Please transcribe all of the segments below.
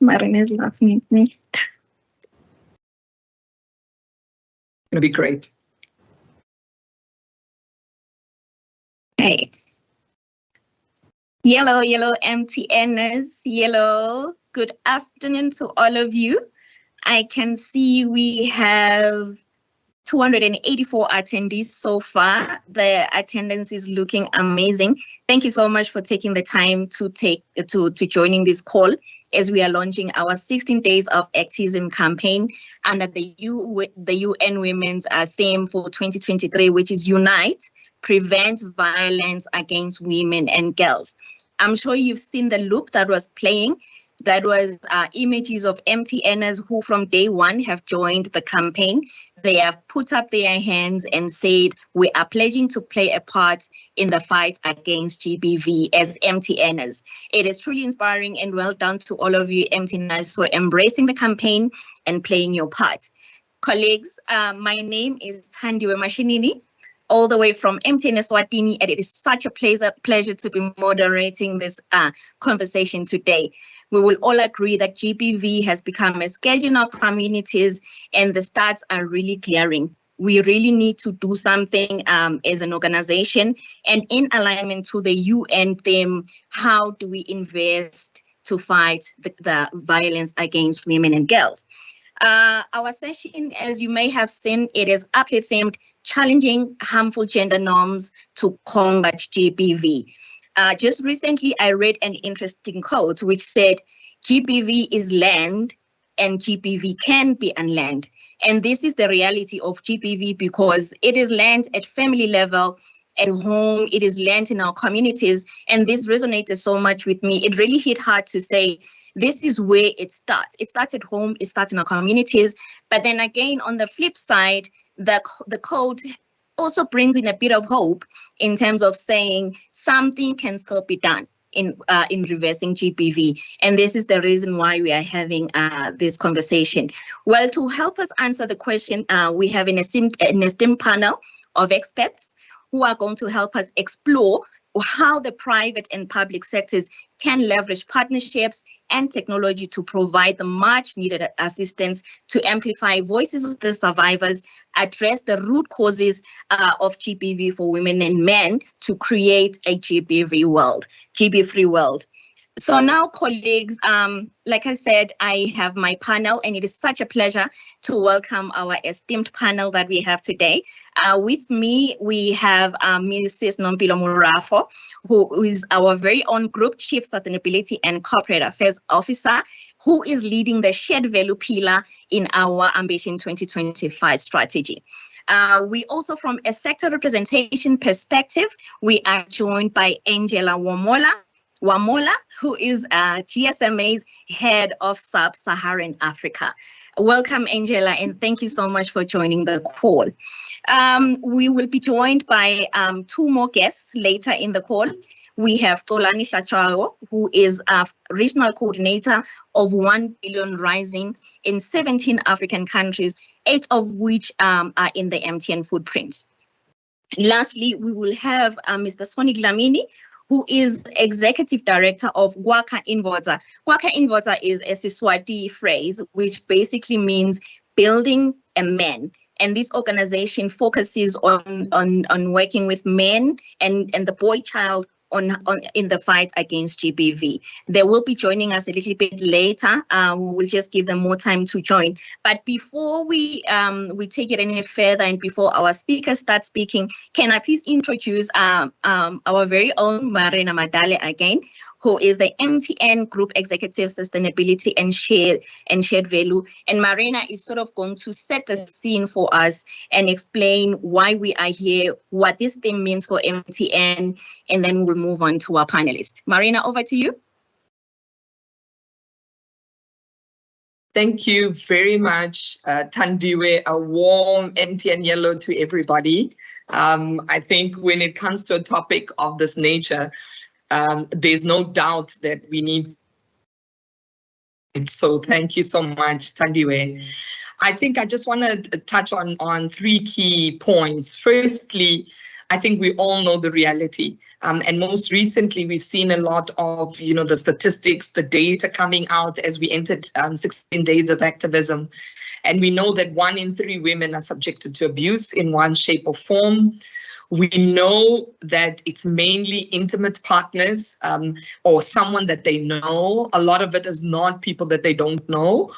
Marina is laughing at me. It's going to be great. Hey. Yellow MTNers. Yellow. Good afternoon to all of you. I can see we have 284 attendees so far. The attendance is looking amazing. Thank you so much for taking the time to joining this call as we are launching our 16 Days of Activism campaign under the UN Women's theme for 2023, which is Unite, Prevent Violence Against Women and Girls. I'm sure you've seen the loop that was playing. That was images of MTNers who from day one have joined the campaign. They have put up their hands and said, we are pledging to play a part in the fight against GBV as MTNers. It is truly inspiring and well done to all of you MTNers for embracing the campaign and playing your part. Colleagues, my name is Thandiwe Mashinini, all the way from MTN Eswatini, and it is such a pleasure to be moderating this conversation today. We will all agree that GBV has become a scourge in our communities and the stats are really glaring. We really need to do something as an organization, and in alignment to the UN theme, how do we invest to fight the violence against women and girls? Our session, as you may have seen, it is aptly themed, challenging harmful gender norms to combat GBV. Just recently, I read an interesting quote which said, GBV is land and GBV can be unlearned. And this is the reality of GBV because it is learned at family level, at home, it is learned in our communities. And this resonated so much with me. It really hit hard to say, this is where it starts. It starts at home, it starts in our communities. But then again, on the flip side, the quote also brings in a bit of hope in terms of saying something can still be done in reversing GBV. And this is the reason why we are having this conversation. Well, to help us answer the question, we have an esteemed panel of experts who are going to help us explore how the private and public sectors can leverage partnerships and technology to provide the much needed assistance to amplify voices of the survivors, address the root causes of GBV for women and men to create a GBV-free world. So now, colleagues, like I said, I have my panel, and it is such a pleasure to welcome our esteemed panel that we have today. With me, we have Mrs. Nompilo Murafo, who is our very own Group Chief Sustainability and Corporate Affairs Officer, who is leading the shared value pillar in our Ambition 2025 strategy. We also, from a sector representation perspective, we are joined by Angela Wamola, who is GSMA's Head of Sub-Saharan Africa. Welcome, Angela, and thank you so much for joining the call. We will be joined by two more guests later in the call. We have Tolani Hlachago, who is a Regional Coordinator of 1 Billion Rising in 17 African countries, 8 of which are in the MTN footprint. Lastly, we will have Mr. Soni Dlamini, who is Executive Director of Gwaka Invoza. Gwaka Invoza is a Siswati phrase, which basically means building a man. And this organization focuses on working with men and the boy child in the fight against GBV. They will be joining us a little bit later. We will just give them more time to join. But before we take it any further and before our speakers start speaking, can I please introduce our very own Marina Madale again, who is the MTN Group Executive Sustainability and Shared Value. And Marina is sort of going to set the scene for us and explain why we are here, what this thing means for MTN, and then we'll move on to our panelists. Marina, over to you. Thank you very much, Thandiwe. A warm MTN yellow to everybody. I think when it comes to a topic of this nature, there's no doubt that we need it. So thank you so much, Thandiwe. I think I just want to touch on 3 key points. Firstly, I think we all know the reality. And most recently, we've seen a lot of, the statistics, the data coming out as we entered 16 days of activism. And we know that 1 in 3 women are subjected to abuse in one shape or form. We know that it's mainly intimate partners or someone that they know. A lot of it is not people that they don't know.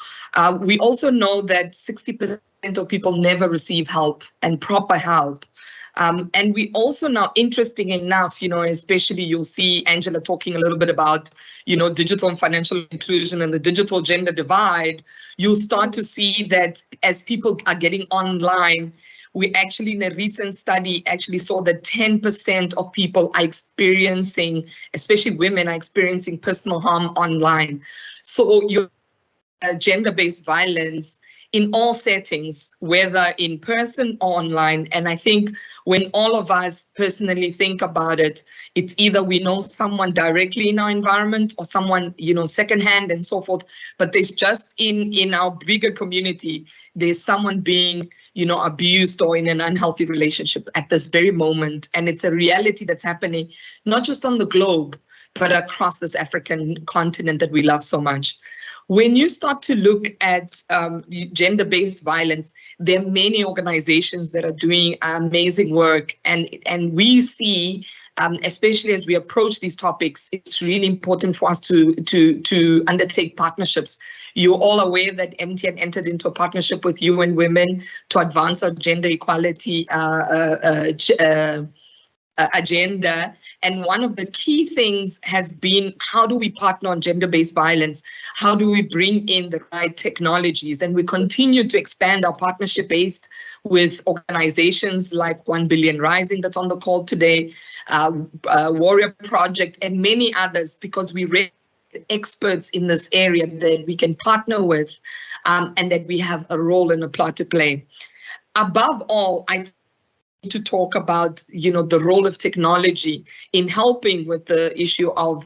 We also know that 60% of people never receive help and proper help. And we also now, interesting enough, especially you'll see Angela talking a little bit about, digital and financial inclusion and the digital gender divide. You'll start to see that as people are getting online, we actually, in a recent study, actually saw that 10% of people are experiencing, especially women, are experiencing personal harm online. So your gender-based violence in all settings, whether in person or online. And I think when all of us personally think about it, it's either we know someone directly in our environment or someone, secondhand and so forth. But there's just in our bigger community, there's someone being, abused or in an unhealthy relationship at this very moment. And it's a reality that's happening, not just on the globe, but across this African continent that we love so much. When you start to look at gender-based violence, there are many organizations that are doing amazing work, and we see, especially as we approach these topics, it's really important for us to undertake partnerships. You're all aware that MTN entered into a partnership with UN Women to advance our gender equality agenda. And one of the key things has been, how do we partner on gender-based violence? How do we bring in the right technologies? And we continue to expand our partnership based with organizations like 1 Billion Rising that's on the call today, Warrior Project, and many others, because we really experts in this area that we can partner with, and that we have a role and a part to play. Above all, I to talk about, the role of technology in helping with the issue of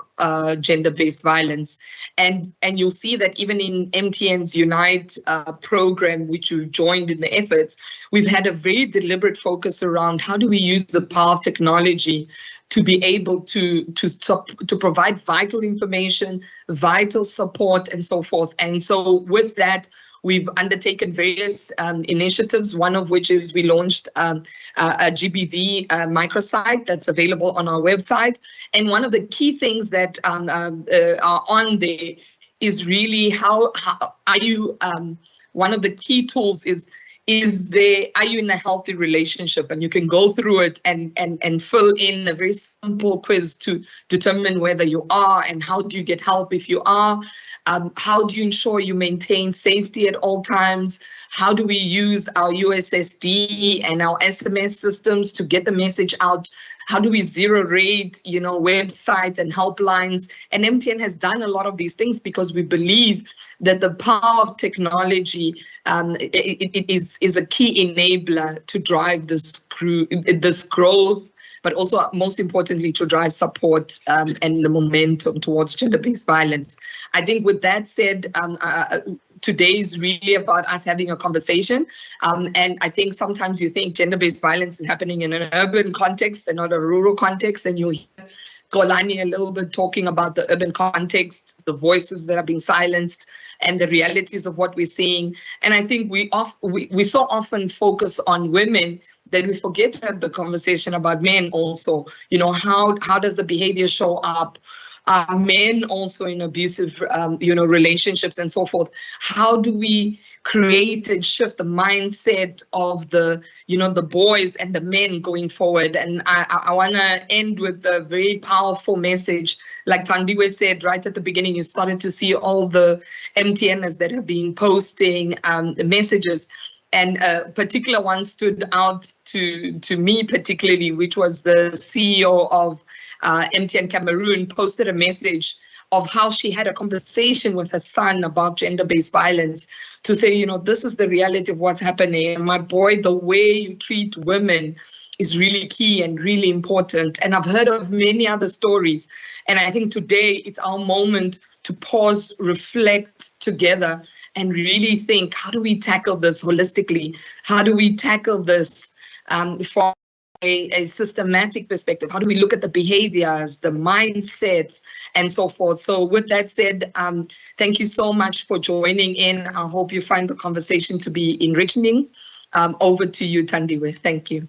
gender-based violence. And you'll see that even in MTN's Unite program, which we've joined in the efforts, we've had a very deliberate focus around how do we use the power of technology to be able to provide vital information, vital support, and so forth. And so with that, we've undertaken various initiatives, one of which is we launched a GBV microsite that's available on our website. And one of the key things that are on there is really how are you, one of the key tools is are you in a healthy relationship? And you can go through it and fill in a very simple quiz to determine whether you are, and how do you get help if you are. How do you ensure you maintain safety at all times? How do we use our USSD and our SMS systems to get the message out? How do we zero rate, websites and helplines? And MTN has done a lot of these things because we believe that the power of technology it is a key enabler to drive this growth, but also most importantly to drive support and the momentum towards gender-based violence. I think with that said, today is really about us having a conversation. And I think sometimes you think gender-based violence is happening in an urban context and not a rural context, and you hear Golani a little bit talking about the urban context, the voices that are being silenced, and the realities of what we're seeing. And I think we so often focus on women that we forget to have the conversation about men also. How does the behavior show up? Men also in abusive, relationships and so forth. How do we create and shift the mindset of the boys and the men going forward? And I want to end with a very powerful message. Like Tandiwe said right at the beginning, you started to see all the MTNers that have been posting messages. And a particular one stood out to me particularly, which was the CEO of MTN Cameroon posted a message of how she had a conversation with her son about gender-based violence to say, this is the reality of what's happening. And my boy, the way you treat women is really key and really important. And I've heard of many other stories. And I think today it's our moment to pause, reflect together, and really think, how do we tackle this holistically? How do we tackle this for a systematic perspective? How do we look at the behaviors, the mindsets, and so forth? So with that said, thank you so much for joining in. I hope you find the conversation to be enriching. Over to you, Thandiwe. Thank you.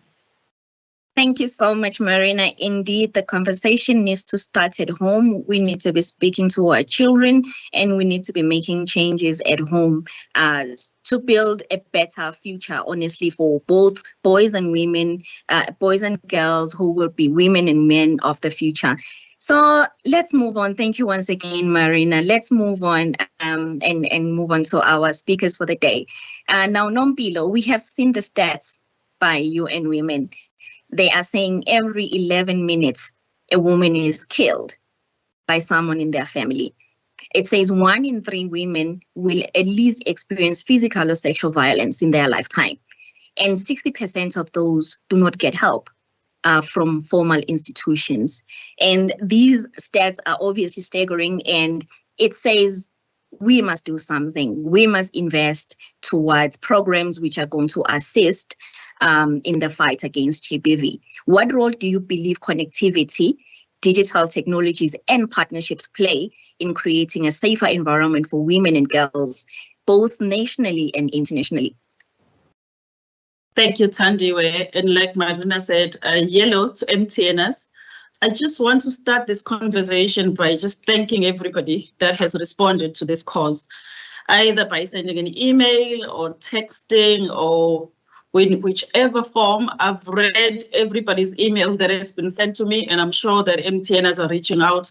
Thank you so much, Marina. Indeed, the conversation needs to start at home. We need to be speaking to our children, and we need to be making changes at home to build a better future, honestly, for both boys and women, boys and girls who will be women and men of the future. So let's move on. Thank you once again, Marina. Let's move on and move on to our speakers for the day. Now, Nompilo, we have seen the stats by UN Women. They are saying every 11 minutes, a woman is killed by someone in their family. It says 1 in 3 women will at least experience physical or sexual violence in their lifetime. And 60% of those do not get help from formal institutions. And these stats are obviously staggering. And it says we must do something. We must invest towards programs which are going to assist in the fight against GBV. What role do you believe connectivity, digital technologies, and partnerships play in creating a safer environment for women and girls, both nationally and internationally? Thank you, Thandiwe. And like Marina said, yellow to MTNers. I just want to start this conversation by just thanking everybody that has responded to this cause, either by sending an email or texting or in whichever form. I've read everybody's email that has been sent to me, and I'm sure that MTNers are reaching out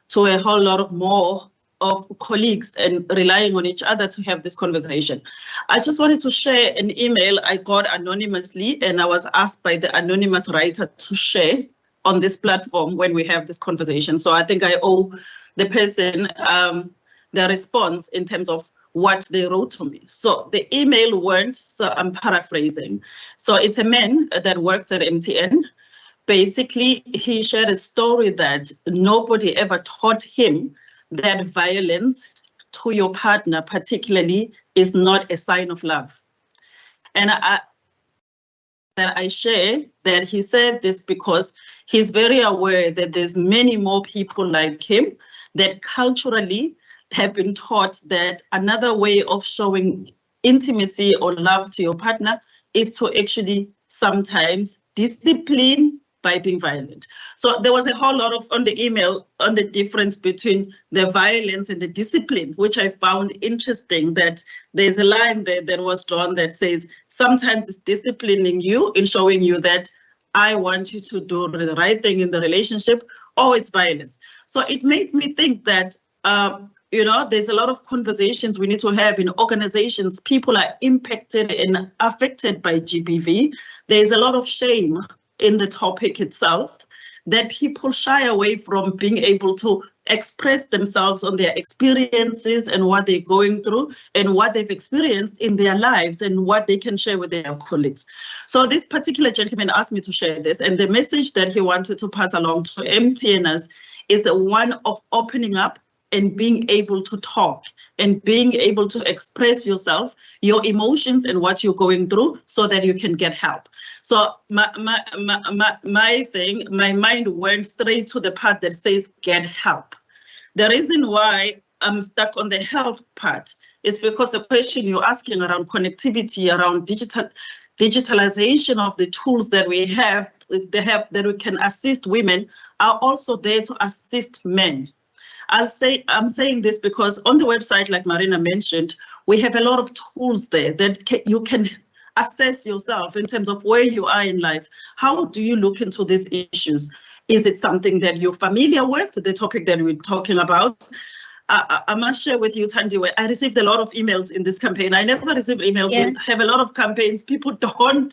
to a whole lot of more of colleagues and relying on each other to have this conversation. I just wanted to share an email I got anonymously, and I was asked by the anonymous writer to share on this platform when we have this conversation. So I think I owe the person the response in terms of what they wrote to me. So the email went, so I'm paraphrasing. So it's a man that works at MTN. Basically, he shared a story that nobody ever taught him that violence to your partner, particularly, is not a sign of love. And I share that he said this because he's very aware that there's many more people like him that culturally have been taught that another way of showing intimacy or love to your partner is to actually sometimes discipline by being violent. So there was a whole lot of on the email on the difference between the violence and the discipline, which I found interesting, that there's a line there that was drawn that says sometimes it's disciplining you in showing you that I want you to do the right thing in the relationship, or it's violence. So it made me think that there's a lot of conversations we need to have in organizations. People are impacted and affected by GBV. There's a lot of shame in the topic itself that people shy away from being able to express themselves on their experiences and what they're going through and what they've experienced in their lives and what they can share with their colleagues. So this particular gentleman asked me to share this, and the message that he wanted to pass along to MTNers is the one of opening up and being able to talk and being able to express yourself, your emotions and what you're going through so that you can get help. So my mind went straight to the part that says get help. The reason why I'm stuck on the health part is because the question you're asking around connectivity, around digitalization of the tools that we have that we can assist women are also there to assist men. I'm saying this because on the website, like Marina mentioned, we have a lot of tools there that you can assess yourself in terms of where you are in life. How do you look into these issues? Is it something that you're familiar with, the topic that we're talking about? I must share with you, Thandiwe, I received a lot of emails in this campaign. I never receive emails. Yeah. We have a lot of campaigns. People don't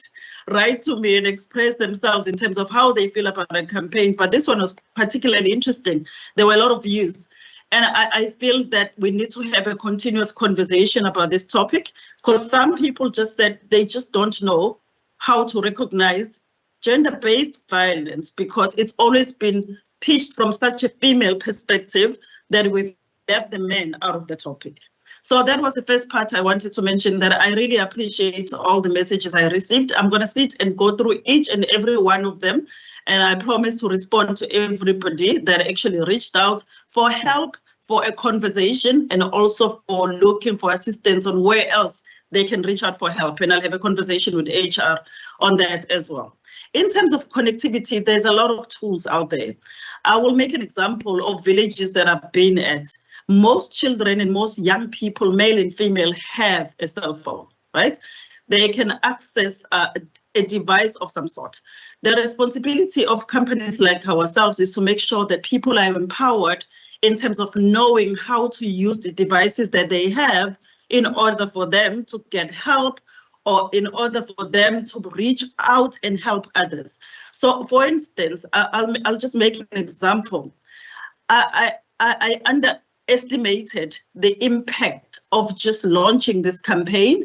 write to me and express themselves in terms of how they feel about a campaign. But this one was particularly interesting. There were a lot of views. And I feel that we need to have a continuous conversation about this topic, because some people just said they just don't know how to recognize gender-based violence, because it's always been pitched from such a female perspective that we've left the men out of the topic. So that was the first part I wanted to mention, that I really appreciate all the messages I received. I'm going to sit and go through each and every one of them. And I promise to respond to everybody that actually reached out for help, for a conversation, and also for looking for assistance on where else they can reach out for help. And I'll have a conversation with HR on that as well. In terms of connectivity, there's a lot of tools out there. I will make an example of villages that I've been at. Most children and most young people, male and female, have a cell phone, right? They can access a device of some sort. The responsibility of companies like ourselves is to make sure that people are empowered in terms of knowing how to use the devices that they have in order for them to get help, or in order for them to reach out and help others. So, for instance, I'll just make an example. I underestimated the impact of just launching this campaign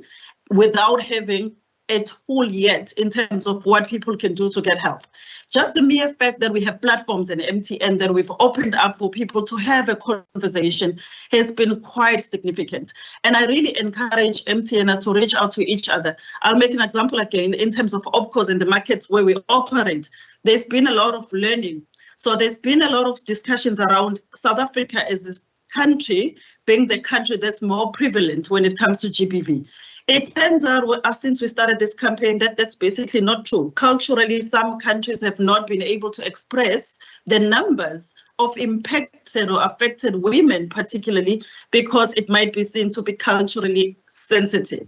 without having a tool yet in terms of what people can do to get help. Just the mere fact that we have platforms in MTN that we've opened up for people to have a conversation has been quite significant. And I really encourage MTNers to reach out to each other. I'll make an example again in terms of OPCOs in the markets where we operate. There's been a lot of learning. So there's been a lot of discussions around South Africa as this country being the country that's more prevalent when it comes to GBV. It turns out, since we started this campaign, that's basically not true. Culturally, some countries have not been able to express the numbers of impacted or affected women, particularly because it might be seen to be culturally sensitive.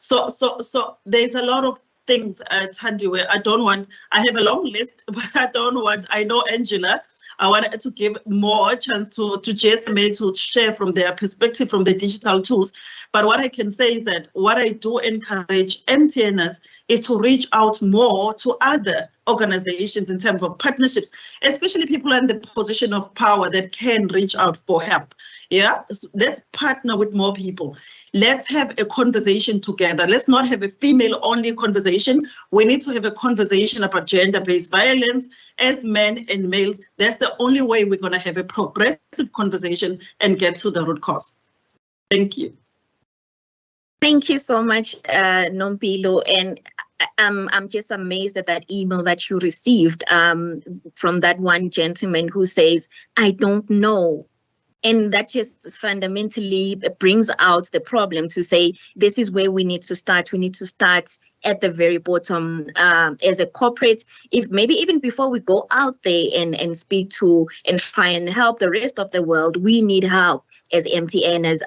So there's a lot of things, Thandi, where I have a long list, but I know Angela, I wanted to give more chance to JSMA to share from their perspective from the digital tools. But what I can say is that what I do encourage MTNers is to reach out more to other organizations in terms of partnerships, especially people in the position of power that can reach out for help. Yeah, so let's partner with more people. Let's have a conversation together. Let's not have a female-only conversation. We need to have a conversation about gender-based violence as men and males. That's the only way we're going to have a progressive conversation and get to the root cause. Thank you. Thank you so much, Nompilo. And I'm just amazed at that email that you received from that one gentleman who says, I don't know. And that just fundamentally brings out the problem to say, this is where we need to start. We need to start at the very bottom as a corporate, if maybe even before we go out there and speak to and try and help the rest of the world, we need help as MTNers,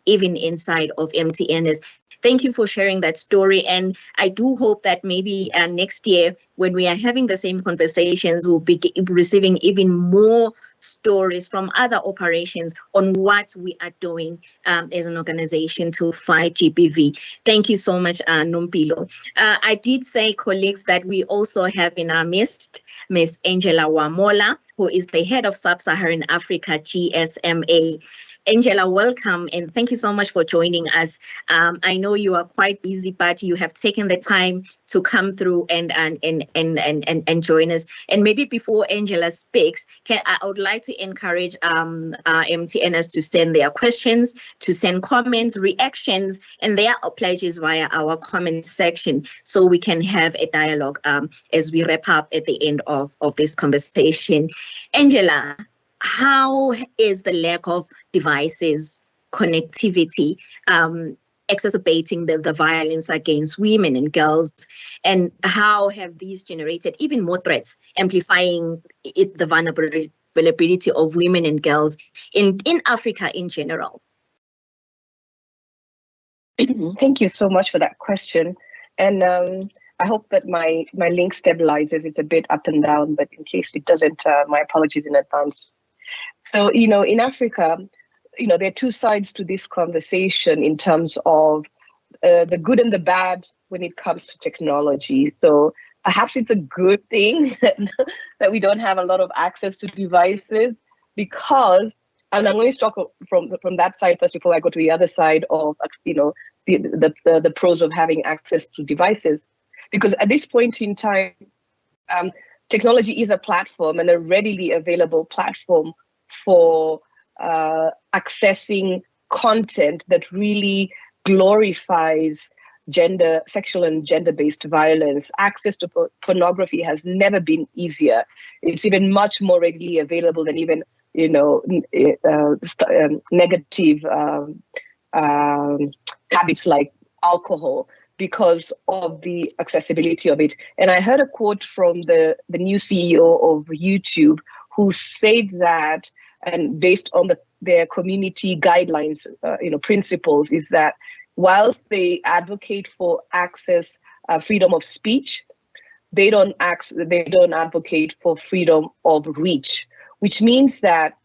even inside of MTNers. Thank you for sharing that story. And I do hope that maybe next year, when we are having the same conversations, we'll be receiving even more stories from other operations on what we are doing as an organization to fight GBV. Thank you so much, Nompilo. I did say, colleagues, that we also have in our midst Ms. Angela Wamola, who is the head of Sub-Saharan Africa GSMA. Angela, welcome, and thank you so much for joining us. I know you are quite busy, but you have taken the time to come through and join us. And maybe before Angela speaks, I would like to encourage MTNers to send their questions, to send comments, reactions, and their pledges via our comment section, so we can have a dialogue as we wrap up at the end of this conversation. Angela, how is the lack of devices, connectivity, exacerbating the violence against women and girls? And how have these generated even more threats, amplifying the vulnerability of women and girls in Africa in general? Thank you so much for that question. And I hope that my link stabilizes. It's a bit up and down, but in case it doesn't, my apologies in advance. So, in Africa, there are two sides to this conversation in terms of the good and the bad when it comes to technology. So perhaps it's a good thing that we don't have a lot of access to devices because, and I'm going to talk from that side first before I go to the other side of, the pros of having access to devices. Because at this point in time, technology is a platform and a readily available platform for accessing content that really glorifies sexual and gender-based violence. Access to pornography has never been easier. It's even much more readily available than even, negative habits like alcohol, because of the accessibility of it. And I heard a quote from the new CEO of YouTube, who said that, and based on their community guidelines, principles, is that whilst they advocate for access, freedom of speech, they don't advocate for freedom of reach, which means that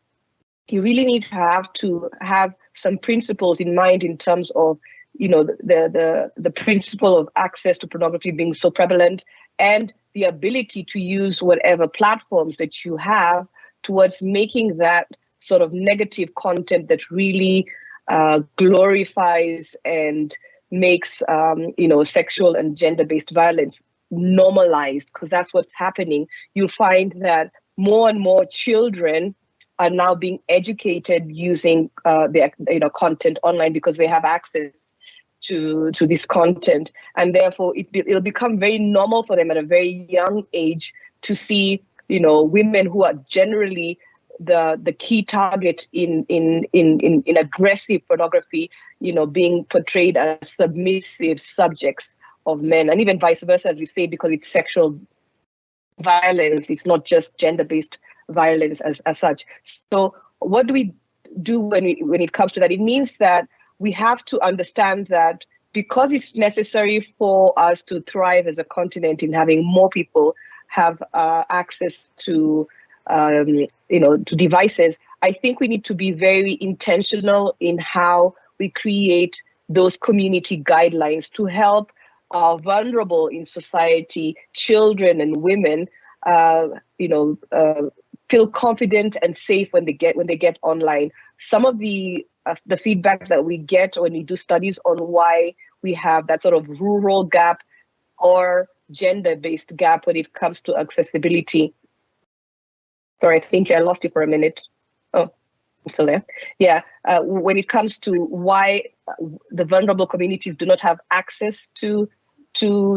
you really need to have some principles in mind in terms of, the principle of access to pornography being so prevalent, and the ability to use whatever platforms that you have towards making that sort of negative content that really glorifies and makes sexual and gender-based violence normalized, because that's what's happening. You'll find that more and more children are now being educated using their content online because they have access to this content, and therefore it'll become very normal for them at a very young age to see women who are generally the key target in aggressive pornography, being portrayed as submissive subjects of men, and even vice versa, as we say, because it's sexual violence. It's not just gender-based violence as such. So what do we do when it comes to that? It means that we have to understand that because it's necessary for us to thrive as a continent in having more people have access to to devices, I think we need to be very intentional in how we create those community guidelines to help vulnerable in society, children and women, feel confident and safe when they get online. Some of the feedback that we get when we do studies on why we have that sort of rural gap or gender-based gap when it comes to accessibility. Sorry, I think I lost you for a minute. Oh, I'm still there. Yeah, when it comes to why the vulnerable communities do not have access to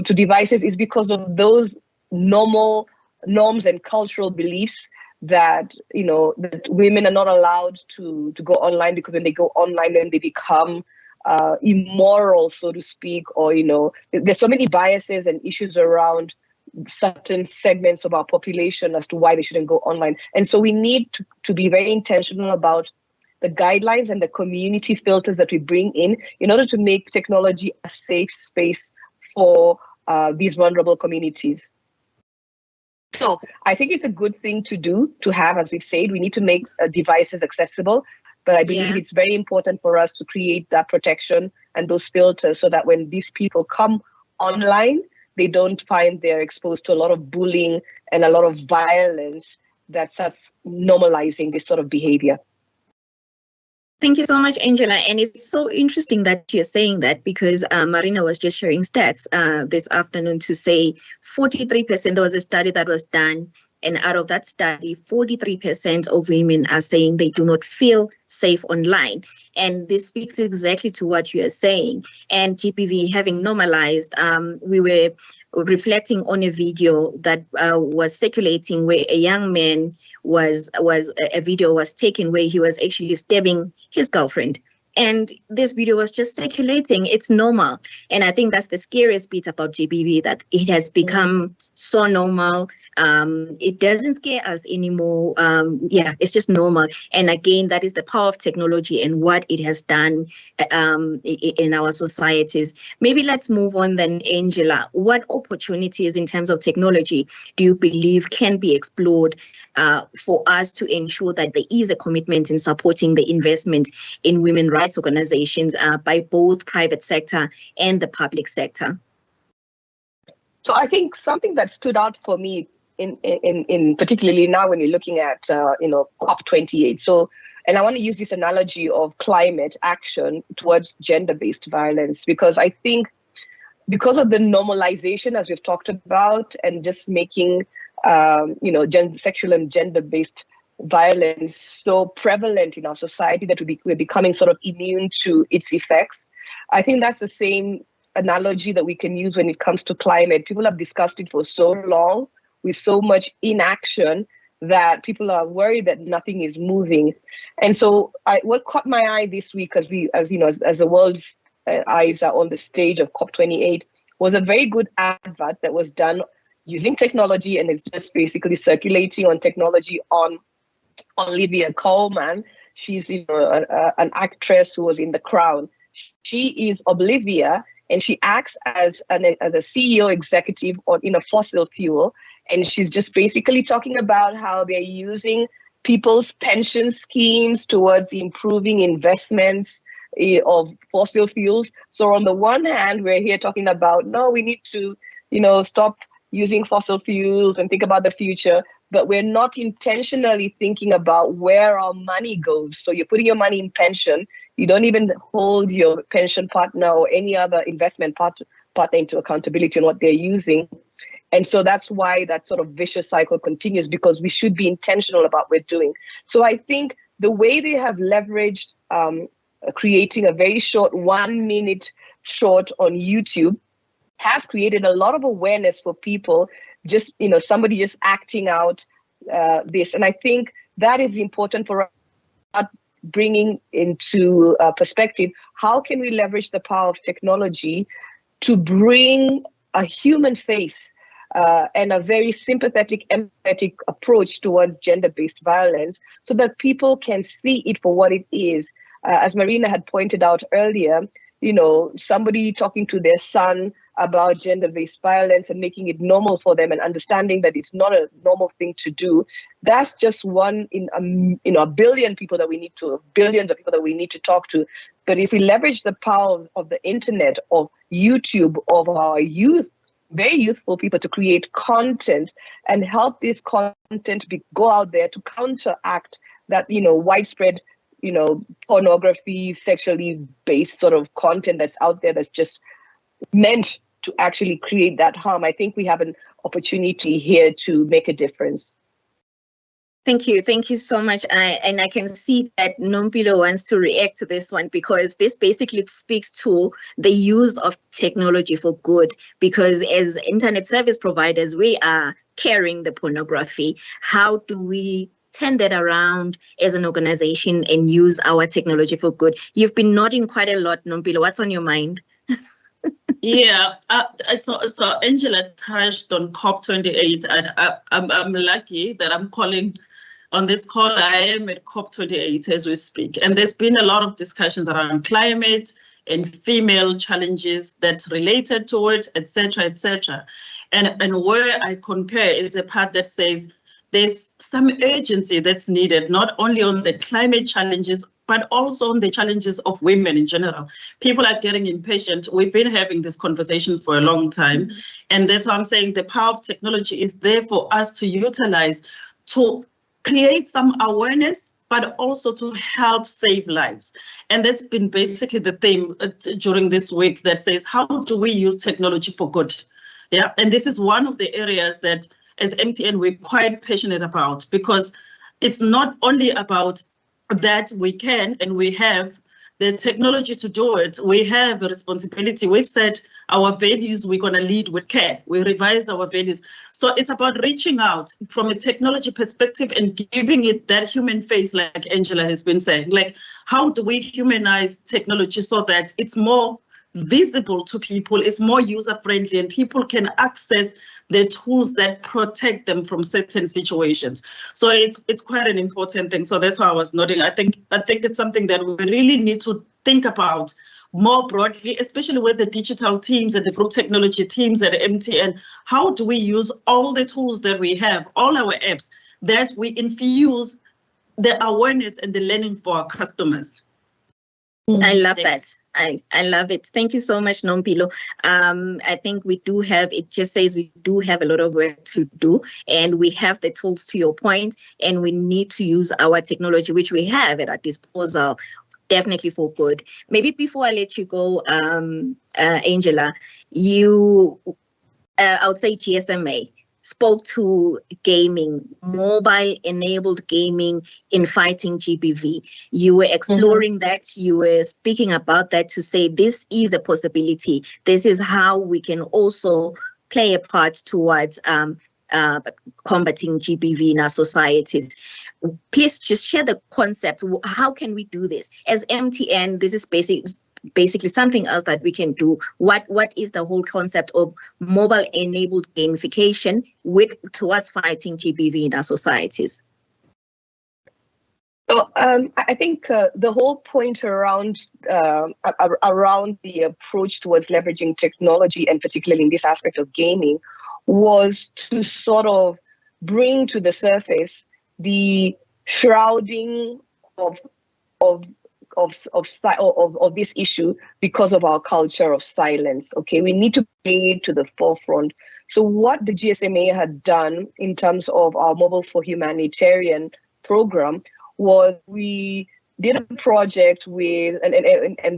devices, is because of those norms and cultural beliefs that that women are not allowed to go online, because when they go online then they become immoral, so to speak, or there's so many biases and issues around certain segments of our population as to why they shouldn't go online. And so we need to be very intentional about the guidelines and the community filters that we bring in order to make technology a safe space for these vulnerable communities. So I think it's a good thing to have, as we've said. We need to make devices accessible, but I believe it's very important for us to create that protection and those filters so that when these people come online, they don't find they're exposed to a lot of bullying and a lot of violence that starts normalizing this sort of behavior. Thank you so much, Angela. And it's so interesting that you're saying that, because Marina was just sharing stats this afternoon to say 43%, there was a study that was done, and out of that study, 43% of women are saying they do not feel safe online. And this speaks exactly to what you are saying. And GBV having normalized, we were reflecting on a video that was circulating where a young man a video was taken where he was actually stabbing his girlfriend. And this video was just circulating. It's normal. And I think that's the scariest bit about GBV, that it has become so normal. It doesn't scare us anymore. It's just normal. And again, that is the power of technology and what it has done in our societies. Maybe let's move on then, Angela. What opportunities in terms of technology do you believe can be explored for us to ensure that there is a commitment in supporting the investment in women's rights organizations by both private sector and the public sector? So I think something that stood out for me in particularly now when you're looking at COP28. So, and I want to use this analogy of climate action towards gender-based violence, because I think because of the normalization, as we've talked about, and just making sexual and gender-based violence so prevalent in our society that we're becoming sort of immune to its effects. I think that's the same analogy that we can use when it comes to climate. People have discussed it for so long with so much inaction that people are worried that nothing is moving. And so what caught my eye this week, as the world's eyes are on the stage of COP28, was a very good advert that was done using technology, and it's just basically circulating on technology on Olivia Colman. She's an actress who was in The Crown. She is Olivia, and she acts as a CEO executive in a fossil fuel. And she's just basically talking about how they're using people's pension schemes towards improving investments of fossil fuels. So on the one hand, we're here talking about, no, we need to, stop using fossil fuels and think about the future, but we're not intentionally thinking about where our money goes. So you're putting your money in pension. You don't even hold your pension partner or any other investment partner into accountability on what they're using. And so that's why that sort of vicious cycle continues, because we should be intentional about what we're doing. So I think the way they have leveraged creating a very short 1 minute short on YouTube has created a lot of awareness for people, just, somebody just acting out this. And I think that is important for us, bringing into perspective, how can we leverage the power of technology to bring a human face and a very sympathetic, empathetic approach towards gender-based violence, so that people can see it for what it is. As Marina had pointed out earlier, somebody talking to their son about gender-based violence and making it normal for them, and understanding that it's not a normal thing to do. That's just one in a billion people that we need to, billions of people that we need to talk to. But if we leverage the power of the internet, of YouTube, of our youth, very youthful people, to create content and help this content go out there to counteract that, widespread, pornography, sexually based sort of content that's out there that's just meant to actually create that harm. I think we have an opportunity here to make a difference. Thank you. Thank you so much. And I can see that Nompilo wants to react to this one, because this basically speaks to the use of technology for good, because as internet service providers, we are carrying the pornography. How do we turn that around as an organization and use our technology for good? You've been nodding quite a lot, Nompilo. What's on your mind? Yeah, so Angela touched on COP28, and I'm lucky that I'm calling on this call. I am at COP28 as we speak, and there's been a lot of discussions around climate and female challenges that's related to it, etc., etc. And where I concur is a part that says there's some urgency that's needed, not only on the climate challenges, but also on the challenges of women in general. People are getting impatient. We've been having this conversation for a long time. And that's why I'm saying the power of technology is there for us to utilize to create some awareness, but also to help save lives. And that's been basically the theme during this week that says, how do we use technology for good? Yeah, and this is one of the areas that as MTN, we're quite passionate about, because it's not only about that we can and we have the technology to do it. We have a responsibility. We've said our values, we're going to lead with care. We revised our values. So it's about reaching out from a technology perspective and giving it that human face, like Angela has been saying. Like, how do we humanize technology so that it's more visible to people, it's more user-friendly, and people can access the tools that protect them from certain situations. So it's quite an important thing. So that's why I was nodding. I think it's something that we really need to think about more broadly, especially with the digital teams and the group technology teams at MTN. How do we use all the tools that we have, all our apps, that we infuse the awareness and the learning for our customers? I love that. I love it. Thank you so much, Nompilo. I think we do have, it just says we do have a lot of work to do, and we have the tools, to your point, and we need to use our technology, which we have at our disposal, definitely for good. Maybe before I let you go, Angela, I would say GSMA. spoke to gaming, mobile-enabled gaming in fighting GBV. You were exploring that, you were speaking about that to say this is a possibility. This is how we can also play a part towards combating GBV in our societies. Please just share the concept. How can we do this? As MTN, this is basically something else that we can do. What is the whole concept of mobile-enabled gamification towards fighting GBV in our societies? So I think the whole point around the approach towards leveraging technology, and particularly in this aspect of gaming, was to sort of bring to the surface the shrouding of this issue because of our culture of silence. Okay, we need to bring it to the forefront. So what the GSMA had done in terms of our Mobile for Humanitarian program was we did a project with, and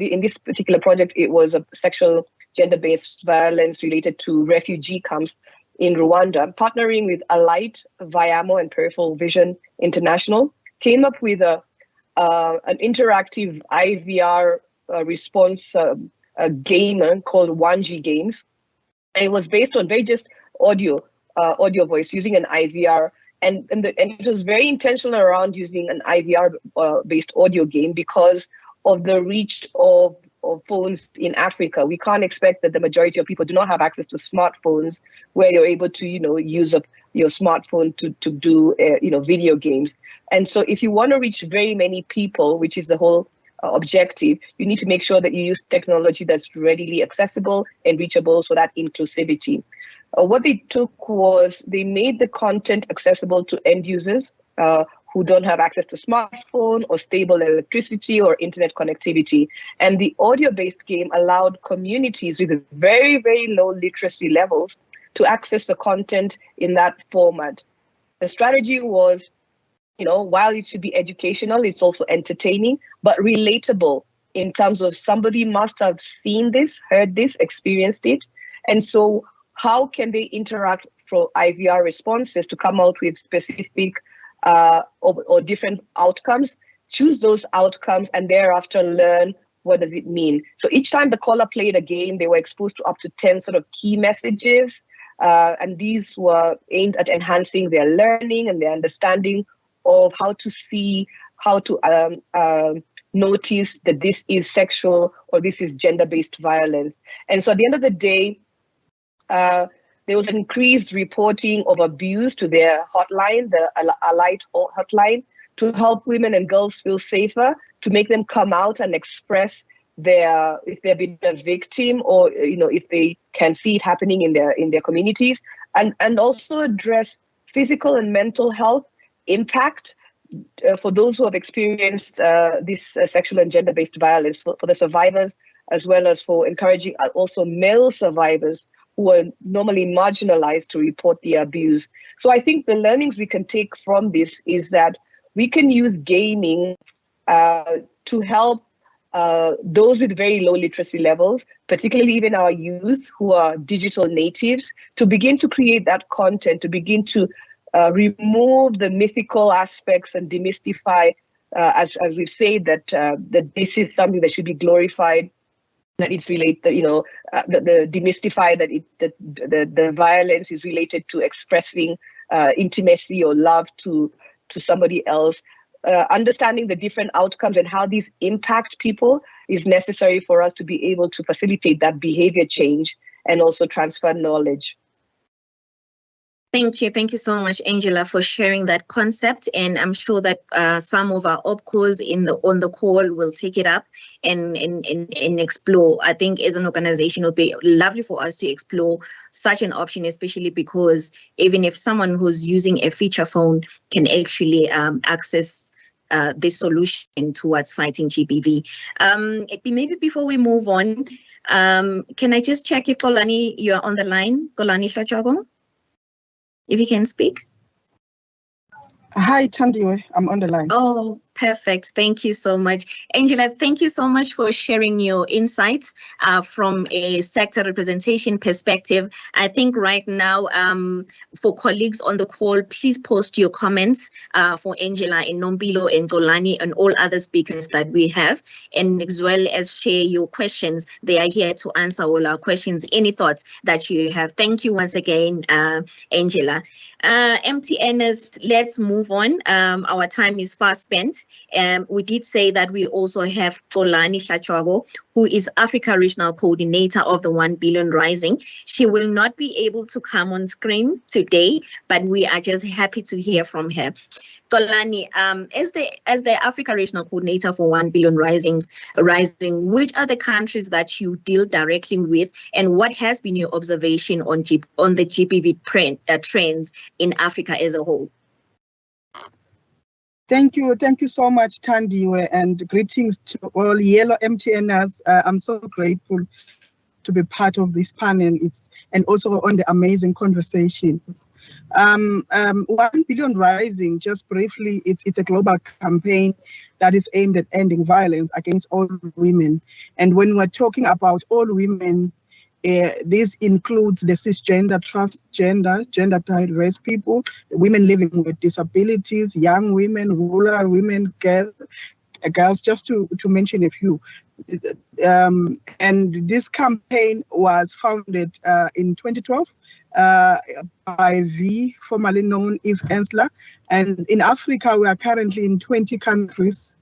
in this particular project, it was a sexual gender-based violence related to refugee camps in Rwanda, partnering with Alight, Viamo, and Peripheral Vision International, came up with an interactive IVR response game called 1G Games. And it was based on very just audio voice using an IVR. And it was very intentional around using an IVR based audio game because of the reach of phones in Africa. We can't expect that the majority of people do not have access to smartphones where you're able to, use up your smartphone to do, video games. And so if you want to reach very many people, which is the whole objective, you need to make sure that you use technology that's readily accessible and reachable, so that inclusivity. What they took was they made the content accessible to end users who don't have access to smartphone or stable electricity or internet connectivity. And the audio-based game allowed communities with very, very low literacy levels to access the content in that format. The strategy was, while it should be educational, it's also entertaining, but relatable in terms of somebody must have seen this, heard this, experienced it. And so how can they interact for IVR responses to come out with specific or different outcomes, choose those outcomes, and thereafter learn what does it mean. So each time the caller played a game, they were exposed to up to 10 sort of key messages, and these were aimed at enhancing their learning and their understanding of how to see, how to notice that this is sexual or this is gender-based violence. And so at the end of the day, there was increased reporting of abuse to their hotline, the Alight hotline, to help women and girls feel safer, to make them come out and express if they've been a victim, or if they can see it happening in their communities, and also address physical and mental health impact for those who have experienced this sexual and gender-based violence, for the survivors, as well as for encouraging also male survivors who are normally marginalized to report the abuse. So I think the learnings we can take from this is that we can use gaming to help those with very low literacy levels, particularly even our youth who are digital natives, to begin to create that content, to begin to remove the mythical aspects and demystify, as we say, that this is something that should be glorified, that it's related, the demystify that the violence is related to expressing intimacy or love to somebody else. Understanding the different outcomes and how these impact people is necessary for us to be able to facilitate that behavior change and also transfer knowledge. Thank you. Thank you so much, Angela, for sharing that concept. And I'm sure that some of our OPCOs on the call will take it up and explore. I think as an organization, it would be lovely for us to explore such an option, especially because even if someone who's using a feature phone can actually access this solution towards fighting GBV. Maybe before we move on, can I just check if Kolani, you're on the line? Kolani Hlachabo? If you can speak. Hi, Tandiwe. I'm on the line. Oh, Perfect. Thank you so much. Angela, thank you so much for sharing your insights from a sector representation perspective. I think right now, for colleagues on the call, please post your comments for Angela and Nombilo and Xolani and all other speakers that we have, and as well as share your questions. They are here to answer all our questions, any thoughts that you have. Thank you once again, Angela. MTNers, let's move on. Our time is fast spent. We did say that we also have Xolani Hlachwabo, who is Africa Regional Coordinator of the 1 Billion Rising. She will not be able to come on screen today, but we are just happy to hear from her. Xolani, as the Africa Regional Coordinator for 1 Billion Rising, which are the countries that you deal directly with, and what has been your observation on the GBV trends in Africa as a whole? Thank you so much, Thandiwe, and greetings to all Yellow MTNers. I'm so grateful to be part of this panel. And also on the amazing conversations. 1 Billion Rising, just briefly, it's a global campaign that is aimed at ending violence against all women. And when we're talking about all women, this includes the cisgender, transgender, gender diverse people, women living with disabilities, young women, rural women, girls, just to mention a few. And this campaign was founded in 2012 by V, formerly known Eve Ensler. And in Africa, we are currently in 20 countries,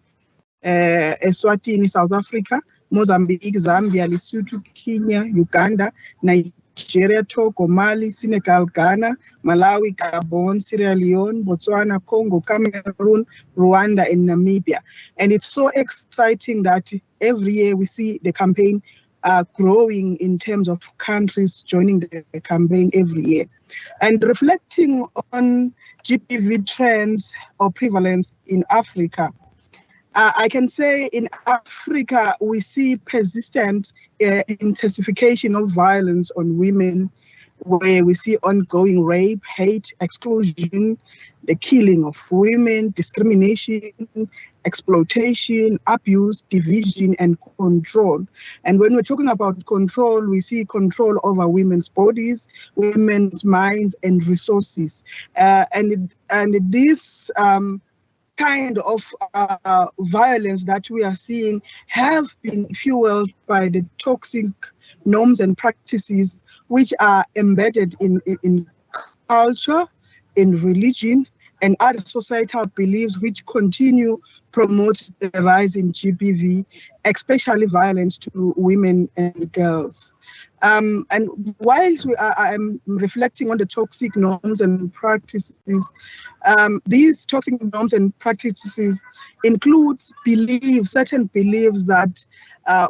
Eswatini, South Africa, Mozambique, Zambia, Lesotho, Kenya, Uganda, Nigeria, Togo, Mali, Senegal, Ghana, Malawi, Gabon, Sierra Leone, Botswana, Congo, Cameroon, Rwanda, and Namibia. And it's so exciting that every year we see the campaign growing in terms of countries joining the campaign every year. And reflecting on GBV trends or prevalence in Africa, I can say in Africa, we see persistent intensification of violence on women, where we see ongoing rape, hate, exclusion, the killing of women, discrimination, exploitation, abuse, division, and control. And when we're talking about control, we see control over women's bodies, women's minds, and resources. And this kind of violence that we are seeing have been fueled by the toxic norms and practices which are embedded in culture, in religion, and other societal beliefs which continue promote the rise in GBV, especially violence to women and girls. And whilst I'm reflecting on the toxic norms and practices, these toxic norms and practices include certain beliefs that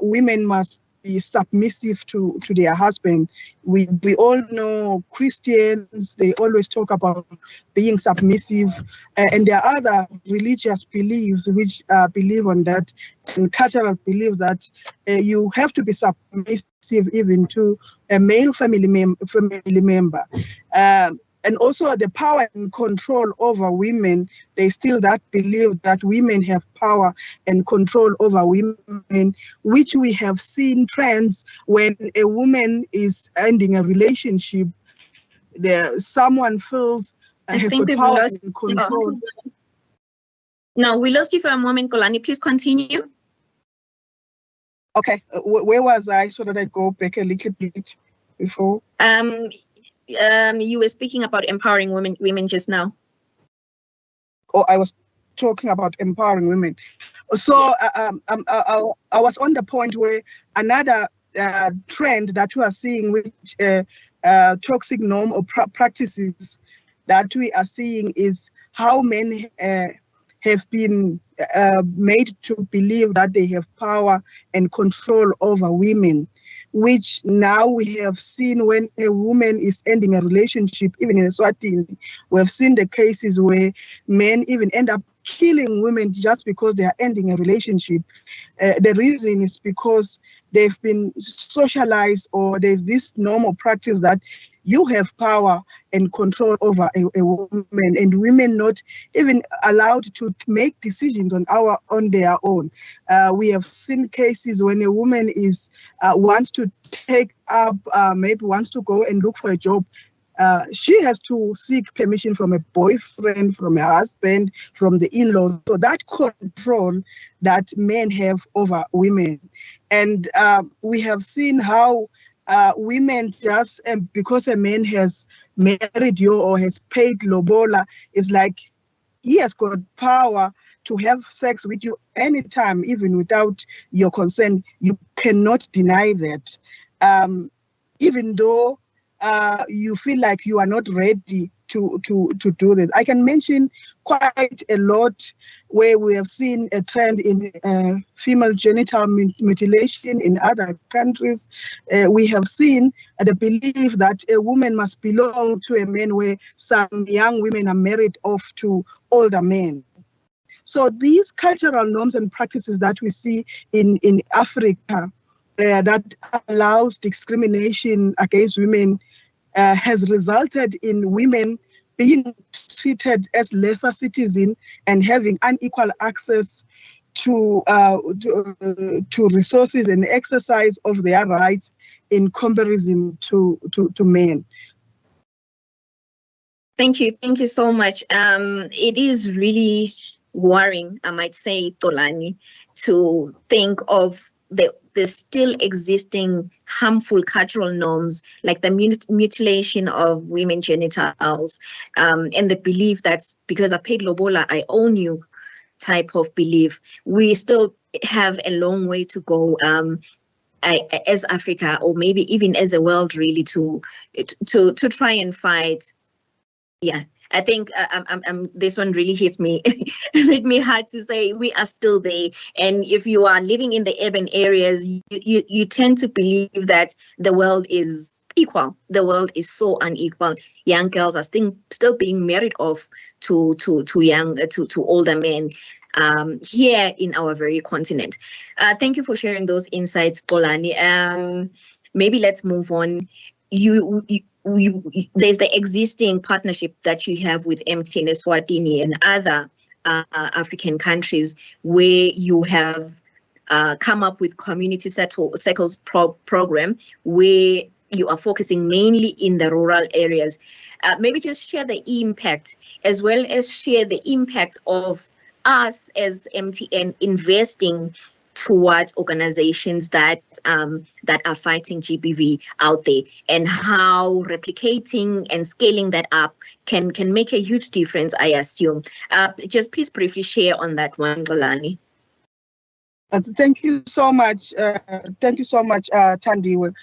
women must be submissive to their husband. We all know Christians, they always talk about being submissive, and there are other religious beliefs which believe on that, and cultural beliefs that you have to be submissive even to a male family member. And also the power and control over women, they still that believe that women have power and control over women, which we have seen trends when a woman is ending a relationship, someone feels has got power and control. No, we lost you for a moment, Xolani. Please continue. Okay, where was I so that I go back a little bit before? You were speaking about empowering women just now. Oh, I was talking about empowering women. So I was on the point where another trend that we are seeing, which toxic norm or practices that we are seeing, is how men have been made to believe that they have power and control over women, which now we have seen when a woman is ending a relationship, even in Eswatini, we have seen the cases where men even end up killing women just because they are ending a relationship. The reason is because they've been socialized, or there's this normal practice that you have power and control over a woman, and women not even allowed to make decisions on their own. We have seen cases when a woman wants to take up, maybe wants to go and look for a job. She has to seek permission from a boyfriend, from a husband, from the in-laws. So that control that men have over women. And we have seen how women just, because a man has married you or has paid lobola, it's like he has got power to have sex with you anytime, even without your consent. You cannot deny that. Even though you feel like you are not ready to do this. I can mention quite a lot where we have seen a trend in female genital mutilation in other countries. We have seen the belief that a woman must belong to a man, where some young women are married off to older men. So these cultural norms and practices that we see in Africa that allows discrimination against women has resulted in women being treated as lesser citizens and having unequal access to resources and exercise of their rights in comparison to men. Thank you so much. It is really worrying, I might say, Tolani, to think of the still existing harmful cultural norms like the mutilation of women's genitals, and the belief that because I paid lobola, I own you type of belief. We still have a long way to go as Africa, or maybe even as a world, really, to try and fight. Yeah, I think this one really hit me hard to say. We are still there, and if you are living in the urban areas, you tend to believe that the world is equal. The world is so unequal. Young girls are still being married off to older men here in our very continent. Thank you for sharing those insights, Xolani. Maybe let's move on. There's the existing partnership that you have with MTN Eswatini and other African countries, where you have come up with community circles program, where you are focusing mainly in the rural areas. Maybe just share the impact, as well as share the impact of us as MTN investing towards organizations that are fighting GBV out there, and how replicating and scaling that up can make a huge difference, I assume. Just please briefly share on that one, Xolani. Thank you so much. Tandiwe.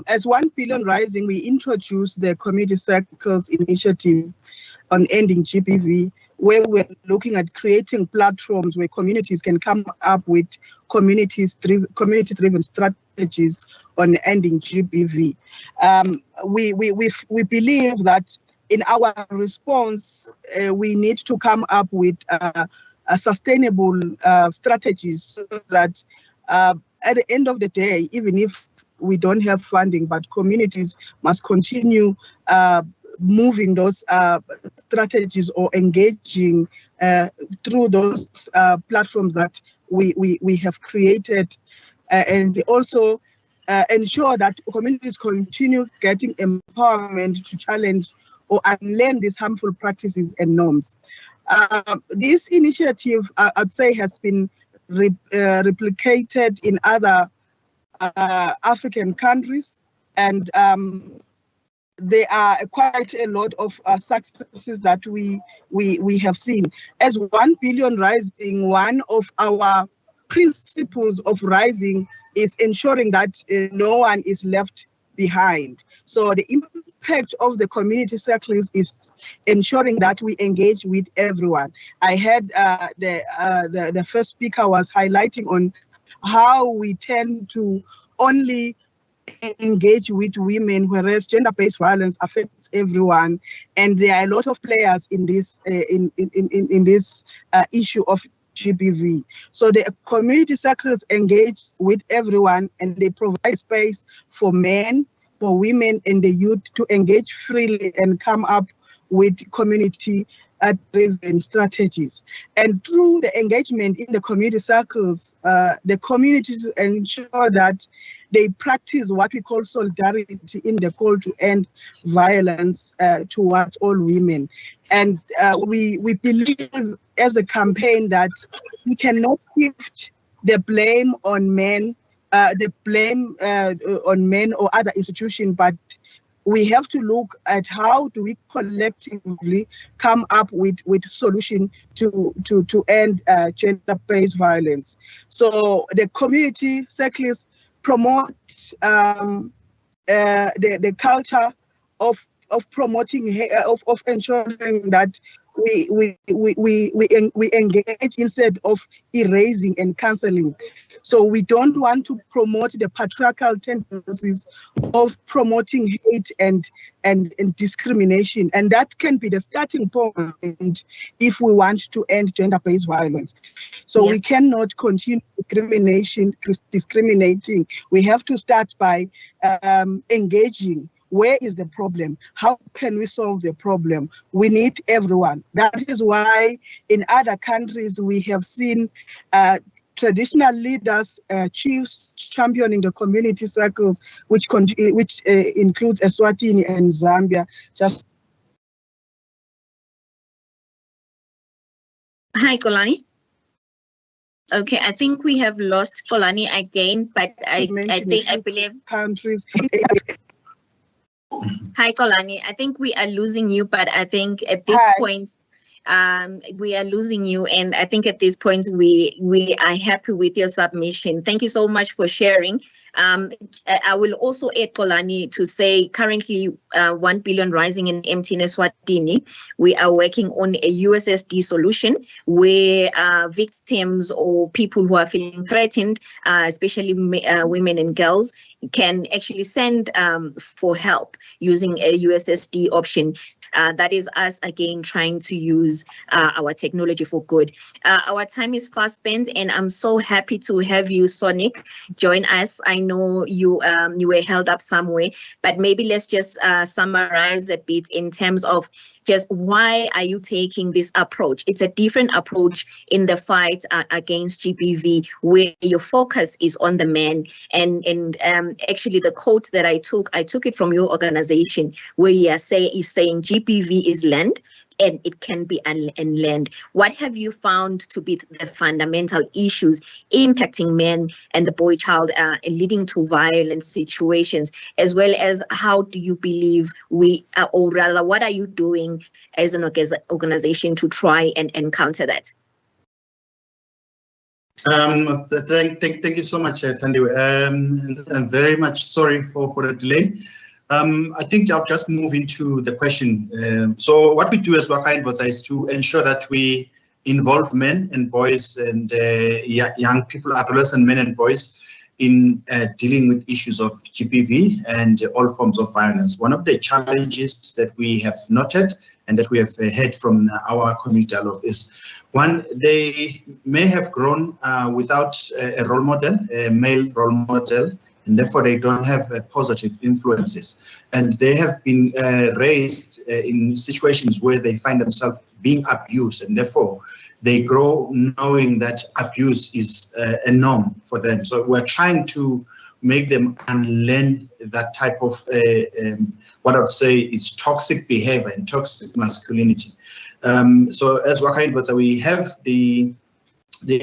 As 1 Billion Rising, we introduced the Community Circles initiative on ending GBV, where we're looking at creating platforms where communities can come up with community-driven strategies on ending GBV. We believe that in our response, we need to come up with sustainable strategies, so that at the end of the day, even if we don't have funding, but communities must continue moving those strategies or engaging through those platforms that we have created, and also ensure that communities continue getting empowerment to challenge or unlearn these harmful practices and norms. This initiative, I'd say, has been replicated in other African countries, and there are quite a lot of successes that we have seen. As 1 Billion Rising, one of our principles of rising is ensuring that no one is left behind. So the impact of the community circles is ensuring that we engage with everyone. I heard the first speaker was highlighting on how we tend to only engage with women, whereas gender-based violence affects everyone, and there are a lot of players in this in this issue of GBV. So the community circles engage with everyone, and they provide space for men for women and the youth to engage freely and come up with community-driven strategies. And through the engagement in the community circles, the communities ensure that they practice what we call solidarity in the call to end violence towards all women. And we believe as a campaign that we cannot shift the blame on men, on men or other institutions, but we have to look at how do we collectively come up with solution to end gender-based violence. So the community circles promote the culture of promoting of ensuring that we engage instead of erasing and canceling. So we don't want to promote the patriarchal tendencies of promoting hate and discrimination, and that can be the starting point if we want to end gender-based violence. So we cannot continue discriminating. We have to start by engaging. Where is the problem? How can we solve the problem? We need everyone. That is why in other countries we have seen traditional leaders, chiefs championing the community circles, which includes Eswatini and Zambia. Hi, Kolani. Okay, I think we have lost Kolani again, but I believe countries. Hi, Kolani. I think we are losing you, but I think at this point, we are losing you, and I think at this point we are happy with your submission. Thank you so much for sharing. I will also add, Kolani, to say currently 1 billion rising in MTN Eswatini. We are working on a USSD solution where victims or people who are feeling threatened, especially women and girls, can actually send for help using a USSD option. That is us again trying to use our technology for good. Our time is fast spent, and I'm so happy to have you, Sonic, join us. I know you were held up somewhere, but maybe let's just summarize a bit in terms of just why are you taking this approach? It's a different approach in the fight against GBV, where your focus is on the men. And actually, the quote that I took it from your organization, where you are saying GBV is land, and it can be unlearned. What have you found to be the fundamental issues impacting men and the boy child, leading to violent situations, as well as how do you believe or rather, what are you doing as an organization to try and counter that? Thank you so much, Tandiwe. I'm very much sorry for the delay. I think I'll just move into the question. So what we do as Waka Advisor is to ensure that we involve men and boys and young people, adolescent men and boys, in dealing with issues of GBV and all forms of violence. One of the challenges that we have noted and that we have heard from our community dialogue is, one, they may have grown without a role model, a male role model, and therefore they don't have positive influences. And they have been raised in situations where they find themselves being abused, and therefore they grow knowing that abuse is a norm for them. So we're trying to make them unlearn that type of what I would say is toxic behavior and toxic masculinity. So as Waka Advisor, we have the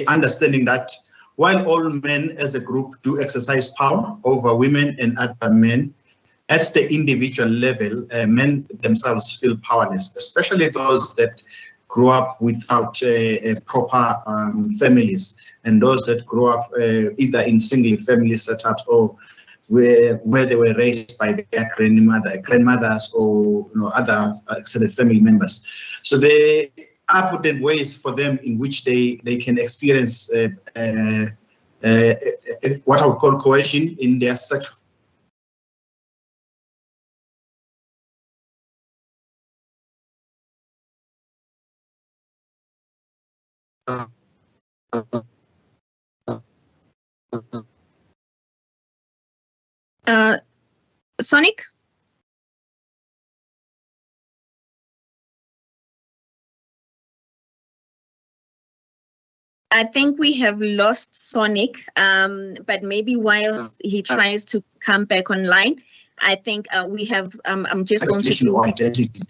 understanding that while all men as a group do exercise power over women and other men, at the individual level, men themselves feel powerless, especially those that grew up without proper families, and those that grew up either in single family setups or where they were raised by their grandmothers or other extended family members. So they are put in ways for them in which they can experience what I would call coercion in their sexual. Sonic? I think we have lost Sonic, but maybe whilst he tries to come back online, I think we have, I'm just going to... Identity.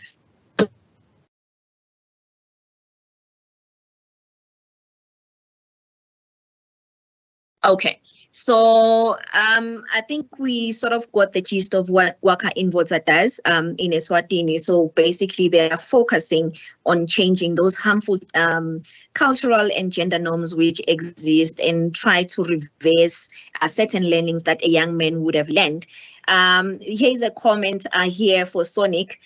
Okay, so I think we sort of got the gist of what Waka Invoza does in Eswatini. So basically they are focusing on changing those harmful cultural and gender norms which exist and try to reverse certain learnings that a young man would have learned. Here's a comment here for Sonic.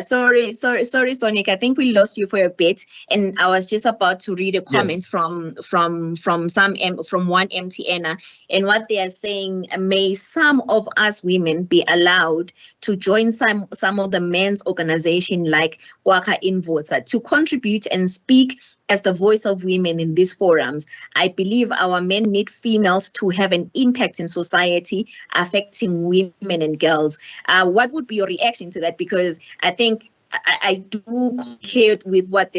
Sorry, Sonic. I think we lost you for a bit, and I was just about to read a comment from one MTNer, and what they are saying: may some of us women be allowed to join some of the men's organization like Waka Invoza to contribute and speak as the voice of women in these forums. I believe our men need females to have an impact in society affecting women and girls. What would be your reaction to that? Because I think I do concur with what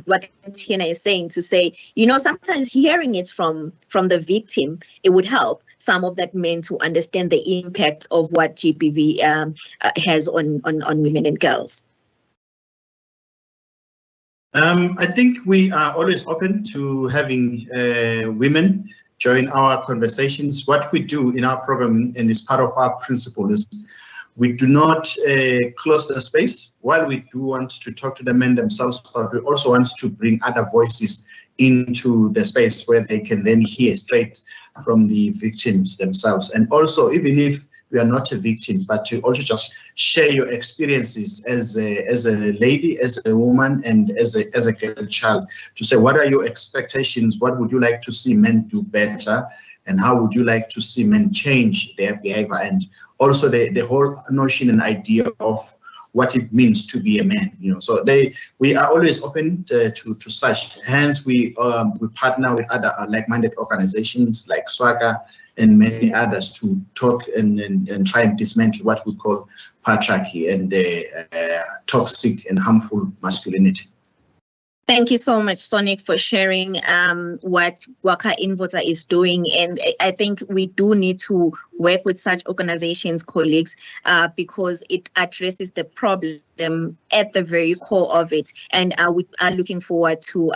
what Tina is saying, to say, you know, sometimes hearing it from the victim, it would help some of that men to understand the impact of what GBV has on women and girls. I think we are always open to having women join our conversations. What we do in our program, and is part of our principle, is we do not close the space. While we do want to talk to the men themselves, but we also want to bring other voices into the space where they can then hear straight from the victims themselves. And also, even if we are not a victim, but to also just share your experiences as a lady, as a woman, and as a girl child, to say, what are your expectations? What would you like to see men do better? And how would you like to see men change their behavior? And also the whole notion and idea of what it means to be a man, you know. So we are always open to such. Hence, we partner with other like-minded organizations like Swagger and many others to talk and try and dismantle what we call patriarchy and toxic and harmful masculinity. Thank you so much, Sonic, for sharing what Waka Invoza is doing. And I think we do need to work with such organizations, colleagues, because it addresses the problem at the very core of it. And we are looking forward to